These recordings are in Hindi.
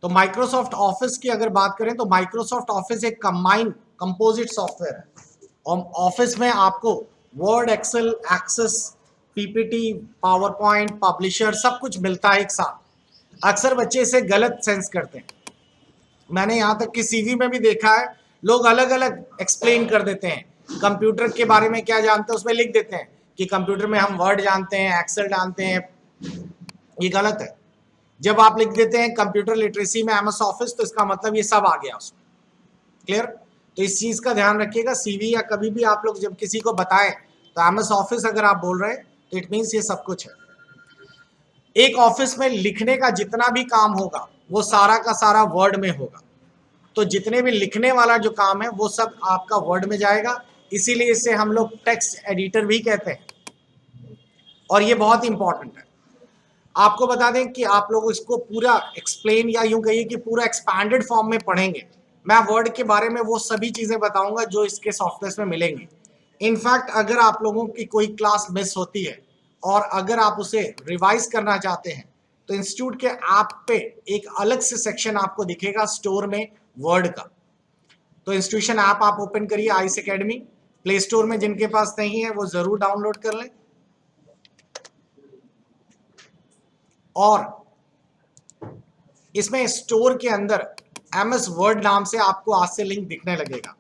तो माइक्रोसॉफ्ट ऑफिस की अगर बात करें तो माइक्रोसॉफ्ट ऑफिस एक कंबाइंड कंपोजिट सॉफ्टवेयर है। और ऑफिस में आपको Word, Excel, Access, PPT, PowerPoint, Publisher सब कुछ मिलता है एक साथ। अक्सर बच्चे इसे गलत सेंस करते हैं। मैंने यहाँ तक कि सीवी में भी देखा है, लोग अलग अलग एक्सप्लेन कर देते हैं। कंप्यूटर के बारे में क्या जानते हैं उसमें लिख देते हैं कि कंप्यूटर में हम वर्ड जानते हैं, एक्सेल जानते हैं। ये गलत है। जब आप लिख देते हैं कंप्यूटर लिटरेसी में एमएस ऑफिस, तो इसका मतलब ये सब आ गया उसमें। क्लियर? तो इस चीज का ध्यान रखिएगा। सीवी या कभी भी आप लोग जब किसी को बताएं तो एमएस ऑफिस अगर आप बोल रहे हैं तो इट मीन्स ये सब कुछ है। एक ऑफिस में लिखने का जितना भी काम होगा वो सारा का सारा वर्ड में होगा। तो जितने भी लिखने वाला जो काम है वो सब आपका वर्ड में जाएगा। इसीलिए इसे हम लोग टेक्स्ट एडिटर भी कहते हैं। और ये बहुत इंपॉर्टेंट है। आपको बता दें कि आप लोग इसको पूरा एक्सप्लेन या यूं कहिए कि पूरा एक्सपैंडेड फॉर्म में पढ़ेंगे। मैं वर्ड के बारे में वो सभी चीजें बताऊंगा जो इसके सॉफ्टवेयर में मिलेंगी। इनफैक्ट अगर आप लोगों की कोई क्लास मिस होती है और अगर आप उसे रिवाइज करना चाहते हैं तो इंस्टीट्यूट के ऐप पे एक अलग से सेक्शन आपको दिखेगा स्टोर में वर्ड का। तो इंस्टीट्यूशन ऐप आप ओपन करिए, आइस एकेडमी। प्ले स्टोर में जिनके पास नहीं है वो जरूर डाउनलोड कर लें। और इसमें स्टोर के अंदर एमएस वर्ड नाम से आपको आज से लिंक दिखने लगेगा।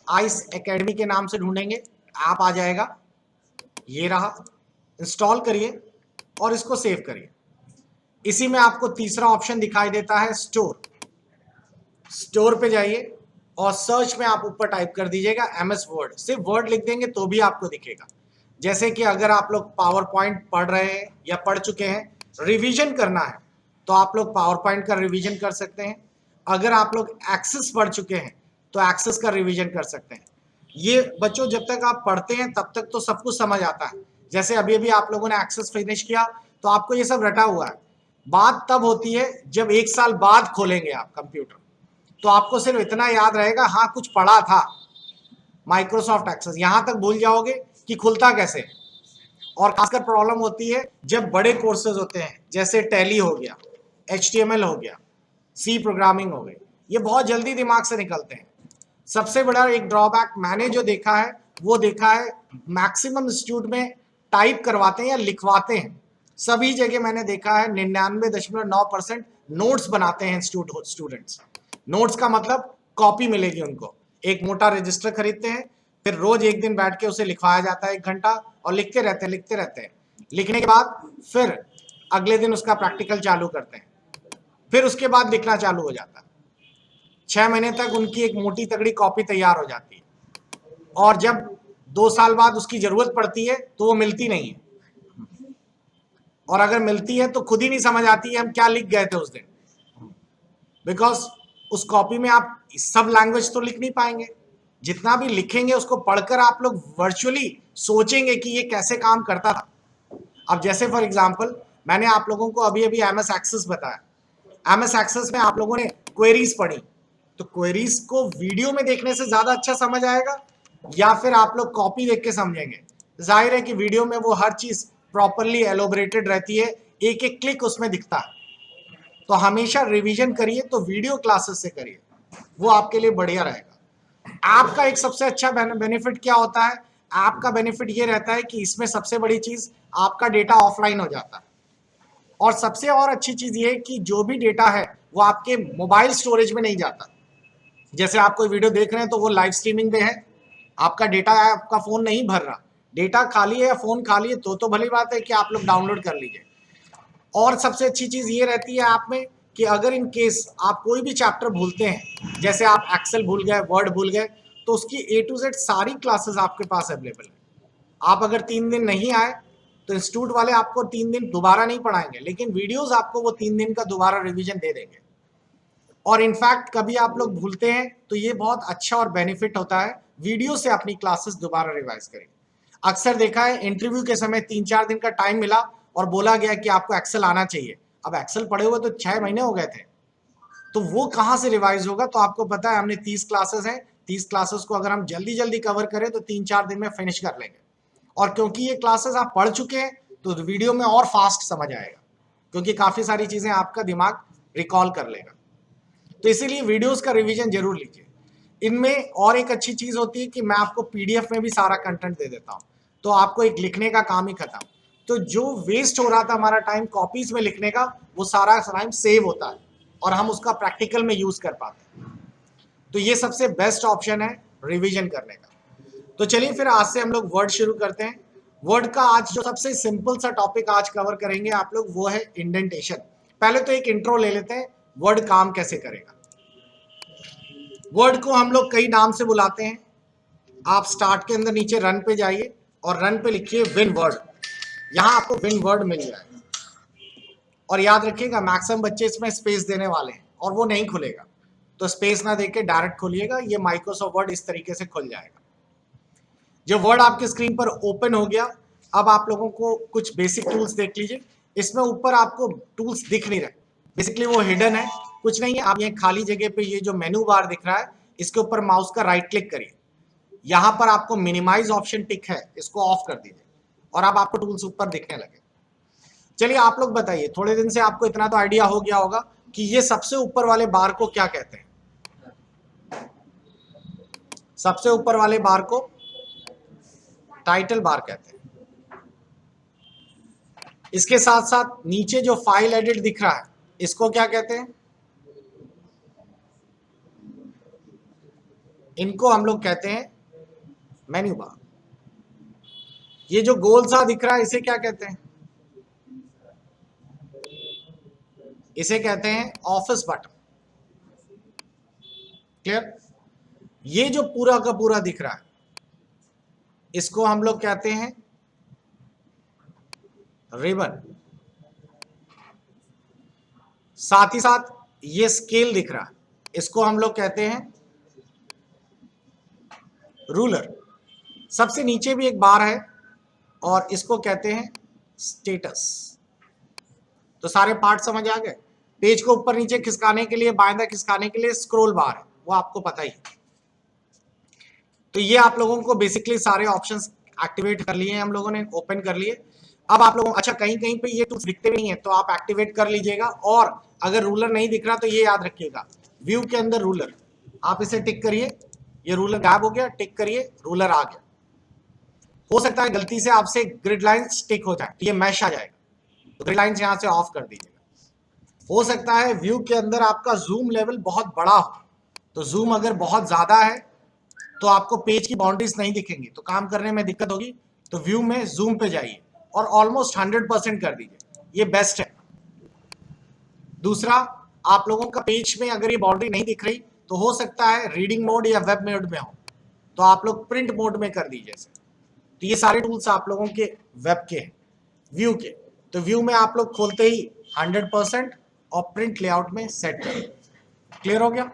आइस एकेडमी के नाम से ढूंढेंगे, ऐप आ जाएगा। ये रहा, इंस्टॉल करिए और इसको सेव करिए। इसी में आपको तीसरा ऑप्शन दिखाई देता है स्टोर। स्टोर पे जाइए और सर्च में आप ऊपर टाइप कर दीजिएगा एमएस वर्ड। सिर्फ वर्ड लिख देंगे तो भी आपको दिखेगा। जैसे कि अगर आप लोग पावर पॉइंट पढ़ रहे हैं या पढ़ चुके हैं, रिवीजन करना है तो आप लोग पावर पॉइंट का रिवीजन कर सकते हैं। अगर आप लोग एक्सेस पढ़ चुके हैं तो एक्सेस का रिवीजन कर सकते हैं। ये बच्चों जब तक आप पढ़ते हैं तब तक तो सब कुछ समझ आता है। जैसे अभी अभी आप लोगों ने एक्सेस फिनिश किया तो आपको ये सब रटा हुआ है। बात तब होती है जब एक साल बाद खोलेंगे आप कंप्यूटर, तो आपको सिर्फ इतना याद रहेगा, हाँ कुछ पढ़ा था माइक्रोसॉफ्ट एक्सेस। यहां तक भूल जाओगे कि खुलता कैसे। और खासकर प्रॉब्लम होती है जब बड़े कोर्सेज होते हैं, जैसे टैली हो गया, HTML हो गया, सी प्रोग्रामिंग हो गई। ये बहुत जल्दी दिमाग से निकलते हैं। सबसे बड़ा एक ड्रॉबैक मैंने जो देखा है वो देखा है, मैक्सिमम इंस्टीट्यूट में टाइप करवाते हैं या लिखवाते हैं। सभी जगह मैंने देखा है 99.9% नोट्स बनाते हैं इंस्टीट्यूट स्टूडेंट्स। नोट्स का मतलब कॉपी मिलेगी उनको। एक मोटा रजिस्टर खरीदते हैं, फिर रोज एक दिन बैठ के उसे लिखवाया जाता है 1 घंटा, और लिखते रहते हैं लिखते रहते हैं। लिखने के बाद फिर अगले दिन उसका प्रैक्टिकल चालू करते हैं, फिर उसके बाद लिखना चालू हो जाता है। 6 महीने तक उनकी एक मोटी तगड़ी कॉपी तैयार हो जाती है, और जब 2 साल बाद उसकी जरूरत पड़ती है तो वो मिलती नहीं है। और अगर मिलती है तो खुद ही नहीं समझ आती है हम क्या लिख गए थे उस दिन, बिकॉज उस कॉपी में आप सब लैंग्वेज तो लिख नहीं पाएंगे। जितना भी लिखेंगे उसको पढ़कर आप लोग वर्चुअली सोचेंगे कि ये कैसे काम करता था। अब जैसे फॉर एग्जांपल मैंने आप लोगों को अभी अभी एमएस एक्सेस बताया। एमएस एक्सेस में आप लोगों ने क्वेरीज पढ़ी, तो क्वेरीज को वीडियो में देखने से ज्यादा अच्छा समझ आएगा या फिर आप लोग कॉपी देख के समझेंगे? जाहिर है कि वीडियो में वो हर चीज प्रॉपरली एलोबरेटेड रहती है, एक एक क्लिक उसमें दिखता है। तो हमेशा रिवीजन करिए तो वीडियो क्लासेस से करिए, वो आपके लिए बढ़िया रहेगा। आपका एक सबसे अच्छा बेनिफिट क्या होता है? आपका बेनिफिट ये रहता है कि इसमें सबसे बड़ी चीज आपका डेटा ऑफलाइन हो जाता है। और सबसे और अच्छी चीज ये है कि जो भी डेटा है वो आपके मोबाइल स्टोरेज में नहीं जाता। जैसे आप कोई वीडियो देख रहे हैं तो वो लाइव स्ट्रीमिंग पे है, आपका डेटा है, आपका फोन नहीं भर रहा। डेटा खाली है या फोन खाली है तो भली बात है कि आप लोग डाउनलोड कर लीजिए। और सबसे अच्छी चीज ये रहती है आप में कि अगर इन केस आप कोई भी चैप्टर भूलते हैं, जैसे आप एक्सेल भूल गए, वर्ड भूल गए, तो उसकी A to Z सारी क्लासेस आपके पास अवेलेबल है। आप अगर 3 दिन नहीं आए तो इंस्टीट्यूट वाले आपको 3 दिन दोबारा नहीं पढ़ाएंगे, लेकिन वीडियोस आपको वो 3 दिन का दोबारा रिवीजन दे देंगे। और इनफैक्ट कभी आप लोग भूलते हैं तो ये बहुत अच्छा और बेनिफिट होता है, वीडियो से अपनी क्लासेस दोबारा रिवाइज करें। अक्सर देखा है इंटरव्यू के समय 3-4 दिन का टाइम मिला और बोला गया कि आपको एक्सेल आना चाहिए। अब एक्सेल पढ़े हुए तो 6 महीने हो गए थे, तो वो कहाँ से रिवाइज होगा? तो आपको पता है हमने 30 क्लासेस हैं, 30 क्लासेस को अगर हम जल्दी जल्दी कवर करें तो 3-4 दिन में फिनिश कर लेंगे। और क्योंकि ये क्लासेस आप पढ़ चुके हैं तो वीडियो में और फास्ट समझ आएगा, क्योंकि काफी सारी चीजें आपका दिमाग रिकॉल कर लेगा। तो इसीलिए वीडियोस का रिवीजन जरूर लीजिए। इनमें और एक अच्छी चीज होती है कि मैं आपको पीडीएफ में भी सारा कंटेंट दे देता हूँ, तो आपको एक लिखने का काम ही खत्म। तो जो वेस्ट हो रहा था हमारा टाइम कॉपीज में लिखने का, वो सारा टाइम सेव होता है और हम उसका प्रैक्टिकल में यूज कर पाते हैं। तो ये सबसे बेस्ट ऑप्शन है रिवीजन करने का। तो चलिए फिर आज से हम लोग वर्ड शुरू करते हैं। वर्ड का आज जो सबसे सिंपल सा टॉपिक आज कवर करेंगे आप लोग, वो है इंडेंटेशन। पहले तो एक इंट्रो ले लेते हैं, वर्ड काम कैसे करेगा। वर्ड को हम लोग कई नाम से बुलाते हैं। आप स्टार्ट के अंदर नीचे रन पे जाइए और रन पे लिखिए विन वर्ड। यहां आपको विन वर्ड मिल जाएगा। और याद रखिएगा मैक्सिमम बच्चे इसमें स्पेस देने वाले हैं और वो नहीं खुलेगा, तो स्पेस ना देके डायरेक्ट खोलिएगा। ये माइक्रोसॉफ्ट वर्ड इस तरीके से खुल जाएगा। जो वर्ड आपके स्क्रीन पर ओपन हो गया, अब आप लोगों को कुछ बेसिक टूल्स देख लीजिए। इसमें ऊपर आपको टूल्स दिख नहीं रहे, बेसिकली वो हिडन है, कुछ नहीं है। आप ये खाली जगह पे ये जो मेनू बार दिख रहा है, इसके ऊपर माउस का राइट क्लिक करिए। यहां पर आपको मिनिमाइज ऑप्शन टिक है, इसको ऑफ कर दीजिए और अब आपको टूल्स ऊपर दिखने लगे। चलिए आप लोग बताइए, थोड़े दिन से आपको इतना तो आइडिया हो गया होगा कि ये सबसे ऊपर वाले बार को क्या कहते हैं। सबसे ऊपर वाले बार को टाइटल बार कहते हैं। इसके साथ साथ नीचे जो फाइल एडिट दिख रहा है, इसको क्या कहते हैं? इनको हम लोग कहते हैं मेन्यू बार। ये जो गोल सा दिख रहा है, इसे क्या कहते हैं? इसे कहते हैं ऑफिस बटन। क्लियर? ये जो पूरा का पूरा दिख रहा है, इसको हम लोग कहते हैं रिबन। साथ ही साथ ये स्केल दिख रहा है, इसको हम लोग कहते हैं रूलर। सबसे नीचे भी एक बार है और इसको कहते हैं स्टेटस। तो सारे पार्ट समझ आ गए। पेज को ऊपर नीचे खिसकाने के लिए, बाएं खिसकाने के लिए स्क्रॉल बार है, वो आपको पता ही। तो ये आप लोगों को बेसिकली सारे ऑप्शंस एक्टिवेट कर लिए हैं हम लोगों ने, ओपन कर लिए। अब आप लोगों, अच्छा कहीं कहीं पे ये टूल्स दिखते भी नहीं है, तो आप एक्टिवेट कर लीजिएगा। और अगर रूलर नहीं दिख रहा तो ये याद रखिएगा, व्यू के अंदर रूलर, आप इसे टिक करिए। ये रूलर गायब हो गया, टिक करिए, रूलर आ गया। हो सकता है गलती से आपसे ग्रिड लाइंस टिक हो जाए, तो ये मैश आ जाएगा, तो ग्रिड लाइंस यहां से ऑफ कर दीजिएगा। हो सकता है व्यू के अंदर आपका जूम लेवल बहुत बड़ा हो, तो जूम अगर बहुत ज्यादा है तो आपको पेज की बाउंड्रीज नहीं दिखेंगी, तो काम करने में दिक्कत होगी। तो व्यू में जूम पे जाइए और ऑलमोस्ट 100% कर दीजिए, ये बेस्ट है। दूसरा, आप लोगों का पेज में अगर ये बाउंड्री नहीं दिख रही, तो हो सकता है रीडिंग मोड या वेब मोड में हो, तो आप लोग प्रिंट मोड में कर दीजिए इसे। तो ये सारे टूल्स आप लोगों के वेब के हैं, व्यू के। तो व्यू में आप लोग खोलते ही 100% और प्रिंट लेआउट में सेट करें। क्लियर हो गया?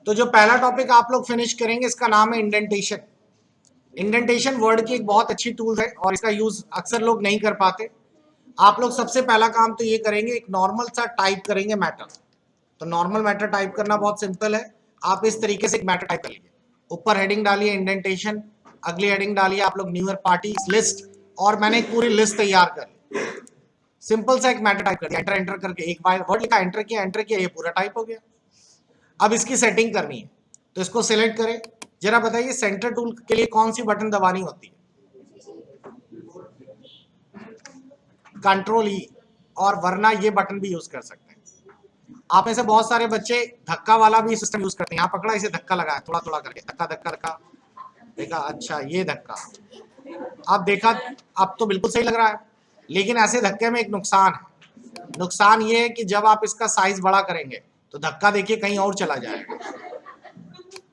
तो जो पहला टॉपिक आप लोग फिनिश करेंगे, इसका नाम है इंडेंटेशन। इंडेंटेशन वर्ड की एक बहुत अच्छी टूल है और इसका यूज अक्सर लोग नहीं कर पाते। आप लोग सबसे पहला काम तो ये करेंगे, एक नॉर्मल सा टाइप करेंगे मैटर। तो नॉर्मल मैटर टाइप करना बहुत सिंपल है। आप इस तरीके से एक मैटर टाइप कर लीजिए, ऊपर हेडिंग डालिए इंडेंटेशन, अगली हेडिंग डालिए आप लोग न्यू ईयर पार्टी लिस्ट, और मैंने एक पूरी लिस्ट तैयार कर ली। सिंपल सा एक मैटर टाइप कर दिया, एंटर एंटर करके एक बार वर्ड लिखा, एंटर किया, ये पूरा टाइप हो गया। अब इसकी सेटिंग करनी है, तो इसको सिलेक्ट करें। जरा बताइए सेंटर टूल के लिए कौन सी बटन दबानी होती है? कंट्रोल ई, और वरना ये बटन भी यूज कर सकते हैं। आप में से बहुत सारे बच्चे धक्का वाला भी सिस्टम यूज करते हैं। यहाँ पकड़ा, इसे धक्का लगाया, थोड़ा थोड़ा करके धक्का धक्का धक्का, देखा? अच्छा ये धक्का, अब देखा, अब तो बिल्कुल सही लग रहा है। लेकिन ऐसे धक्के में एक नुकसान है। नुकसान ये है कि जब आप इसका साइज बड़ा करेंगे तो धक्का देखिए कहीं और चला जाएगा,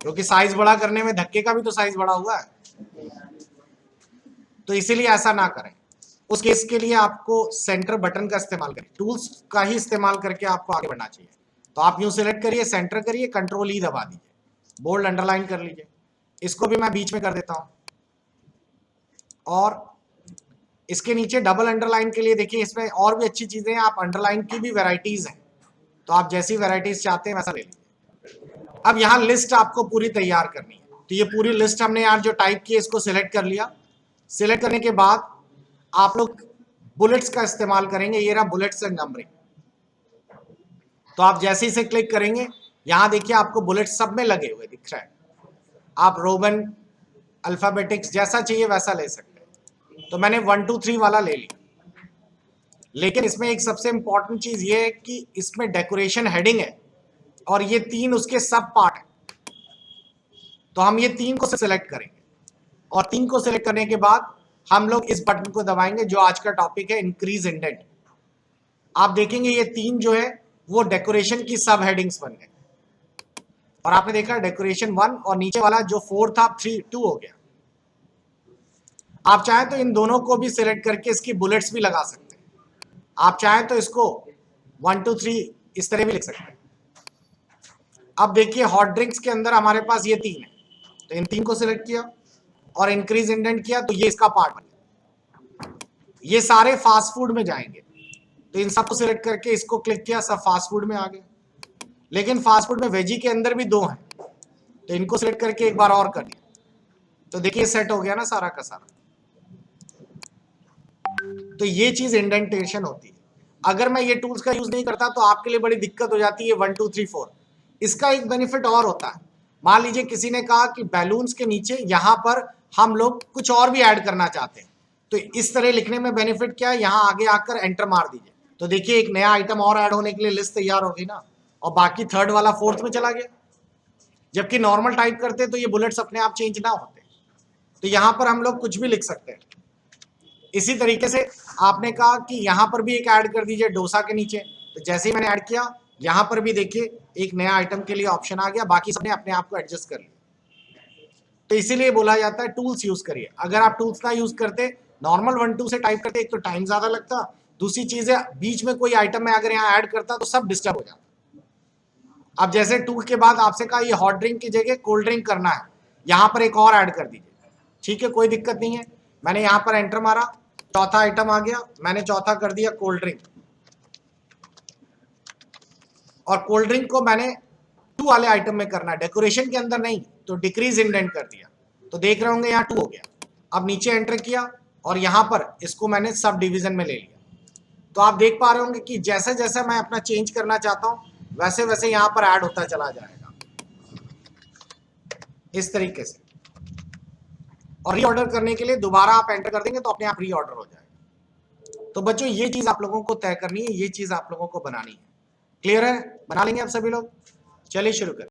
क्योंकि साइज बड़ा करने में धक्के का भी तो साइज बड़ा हुआ है। तो इसीलिए ऐसा ना करें। उस केस के लिए आपको सेंटर बटन का इस्तेमाल करें, टूल्स का ही इस्तेमाल करके आपको आगे बढ़ना चाहिए। तो आप यूं सिलेक्ट करिए, सेंटर करिए, कंट्रोल ई दबा दीजिए, बोल्ड अंडरलाइन कर लीजिए। इसको भी मैं बीच में कर देता हूं। और इसके नीचे डबल अंडरलाइन के लिए देखिए, इसमें और भी अच्छी चीजें हैं। आप अंडरलाइन की भी वेराइटीज हैं, तो आप जैसी वेराइटीज चाहते हैं वैसा ले लीजिए। अब यहाँ लिस्ट आपको पूरी तैयार करनी है, तो ये पूरी लिस्ट हमने यार जो टाइप की है, इसको सिलेक्ट कर लिया। सिलेक्ट करने के बाद आप लोग बुलेट्स का इस्तेमाल करेंगे। ये रहा बुलेट्स एंड नंबरिंग। तो आप जैसे इसे क्लिक करेंगे, यहां देखिए आपको बुलेट्स सब में लगे हुए दिख रहा है। आप रोमन अल्फाबेटिक्स जैसा चाहिए वैसा ले सकते हैं। तो मैंने 1 2 3 वाला ले लिया। लेकिन इसमें एक सबसे इंपॉर्टेंट चीज ये है कि इसमें डेकोरेशन हेडिंग है और ये 3 उसके सब पार्ट है। तो हम ये 3 को सिलेक्ट करेंगे और 3 को सिलेक्ट करने के बाद हम लोग इस बटन को दबाएंगे जो आज का टॉपिक है, इंक्रीज इंडेंट। आप देखेंगे ये 3 जो है वो डेकोरेशन की सब हेडिंग्स बन गए और आपने देखा डेकोरेशन 1 और नीचे वाला जो 4 था 3 2 हो गया। आप चाहें तो इन दोनों को भी सिलेक्ट करके इसकी बुलेट्स भी लगा सकते हैं। आप चाहें तो इसको 1 2 3 इस तरह भी लिख सकते हैं। अब देखिए हॉट ड्रिंक्स के अंदर हमारे पास ये 3 है, तो इन 3 को सिलेक्ट किया और इंक्रीज इंडेंट किया तो ये इसका पार्ट बन गया। ये सारे फास्ट फूड में जाएंगे, तो इन सबको सिलेक्ट करके इसको क्लिक किया, सब फास्ट फूड में आ गए। लेकिन फास्ट फूड में वेजी के अंदर भी 2 हैं, तो इनको सिलेक्ट करके एक बार और कर दिया, तो देखिए सेट हो गया ना सारा का सारा। तो ये चीज इंडेंटेशन होती है। अगर मैं ये टूल्स का यूज नहीं करता तो आपके लिए बड़ी दिक्कत हो जाती है 1 2 3 4। इसका एक बेनिफिट और होता है, मान लीजिए किसी ने कहा कि बैलून्स के नीचे यहां पर हम लोग कुछ और भी ऐड करना चाहते हैं, तो इस तरह लिखने में बेनिफिट क्या है, यहां आगे आकर एंटर मार दीजिए, तो देखिए एक नया आइटम और ऐड होने के लिए लिस्ट तैयार होगी ना, और बाकी थर्ड वाला फोर्थ में चला गया। जबकि नॉर्मल टाइप करते तो ये बुलेट्स अपने आप चेंज ना होते। तो यहां पर हम लोग कुछ भी लिख सकते हैं। इसी तरीके से आपने कहा कि यहां पर भी एक ऐड कर दीजिए डोसा के नीचे, तो जैसे ही मैंने ऐड किया यहां पर भी देखिए एक नया आइटम के लिए ऑप्शन आ गया, बाकी सबने अपने आप को एडजस्ट कर लिया। तो इसीलिए बोला जाता है टूल्स यूज करिए। अगर आप टूल्स ना यूज करते, नॉर्मल 1 2 से टाइप करते, एक तो टाइम ज्यादा लगता, दूसरी चीज है बीच में कोई आइटम में अगर यहाँ ऐड करता तो सब डिस्टर्ब हो जाता। अब जैसे टूल के बाद आपसे कहा ये हॉट ड्रिंक की जगह कोल्ड ड्रिंक करना है, यहां पर एक और ऐड कर दीजिए, ठीक है कोई दिक्कत नहीं है। मैंने यहां पर एंटर मारा, चौथा आइटम आ गया, मैंने चौथा कर दिया कोल्ड ड्रिंक, और कोल्ड ड्रिंक को मैंने 2 वाले आइटम में करना है, डेकोरेशन के अंदर नहीं, तो डिक्रीज इंडेंट कर दिया, तो देख रहे होंगे यहाँ 2 हो गया। अब नीचे एंटर किया और यहां पर इसको मैंने सब डिवीजन में ले लिया, तो आप देख पा रहे होंगे कि जैसे जैसे मैं अपना चेंज करना चाहता हूं वैसे वैसे यहां पर ऐड होता चला जाएगा इस तरीके से। और रीऑर्डर करने के लिए दोबारा आप एंटर कर देंगे तो अपने आप रीऑर्डर हो जाएगा। तो बच्चों ये चीज आप लोगों को तय करनी है, ये चीज आप लोगों को बनानी है। क्लियर है? बना लेंगे आप सभी लोग? चलिए शुरू करें।